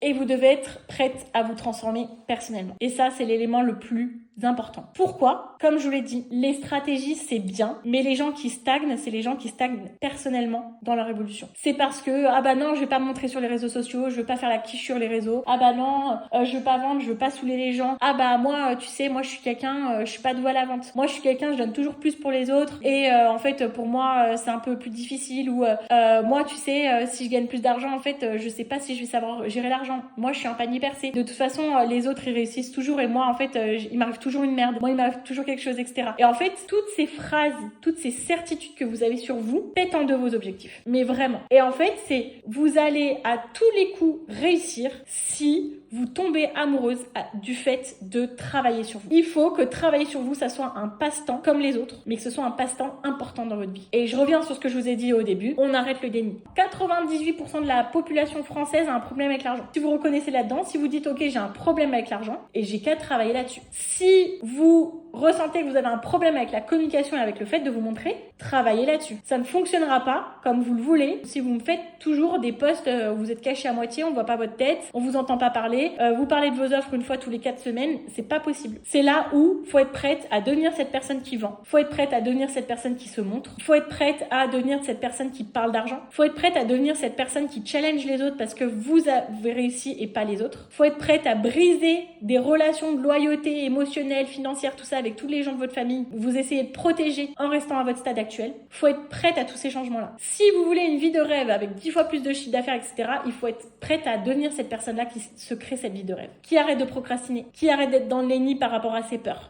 Et vous devez être prête à vous transformer personnellement. Et ça, c'est l'élément le plus important. Pourquoi? Comme je vous l'ai dit, les stratégies, c'est bien, mais les gens qui stagnent, c'est les gens qui stagnent personnellement dans leur évolution. C'est parce que, ah bah non, je vais pas me montrer sur les réseaux sociaux, je veux pas faire la quiche sur les réseaux, ah bah non, je veux pas vendre, je veux pas saouler les gens, ah bah moi, tu sais, moi je suis quelqu'un, je suis pas douée à la vente. Moi je suis quelqu'un, je donne toujours plus pour les autres, et en fait, pour moi, c'est un peu plus difficile, ou moi, tu sais, si je gagne plus d'argent, en fait, je sais pas si je vais savoir gérer l'argent. Moi, je suis un panier percé. De toute façon, les autres, ils réussissent toujours, et moi, en fait, il m'arrive toujours une merde. Moi, il m'arrive toujours quelque chose, etc. Et en fait, toutes ces phrases, toutes ces certitudes que vous avez sur vous pètent en deux vos objectifs. Mais vraiment. Et en fait, c'est vous allez à tous les coups réussir si vous tombez amoureuse du fait de travailler sur vous. Il faut que travailler sur vous, ça soit un passe-temps comme les autres, mais que ce soit un passe-temps important dans votre vie. Et je reviens sur ce que je vous ai dit au début, on arrête le déni. 98% de la population française a un problème avec l'argent. Si vous reconnaissez là-dedans, si vous dites ok, j'ai un problème avec l'argent et j'ai qu'à travailler là-dessus. Si vous ressentez que vous avez un problème avec la communication et avec le fait de vous montrer, travaillez là-dessus. Ça ne fonctionnera pas comme vous le voulez si vous me faites toujours des posts où vous êtes caché à moitié, on voit pas votre tête, on vous entend pas parler, vous parlez de vos offres une fois tous les 4 semaines, c'est pas possible. C'est là où faut être prête à devenir cette personne qui vend, faut être prête à devenir cette personne qui se montre, faut être prête à devenir cette personne qui parle d'argent, faut être prête à devenir cette personne qui challenge les autres parce que vous avez réussi et pas les autres. Faut être prête à briser des relations de loyauté émotionnelle, financière, tout ça avec tous les gens de votre famille. Vous essayez de protéger en restant à votre stade actuel. Faut être prête à tous ces changements-là. Si vous voulez une vie de rêve avec 10 fois plus de chiffre d'affaires, etc., il faut être prête à devenir cette personne-là qui se crée cette vie de rêve. Qui arrête de procrastiner, qui arrête d'être dans le déni par rapport à ses peurs.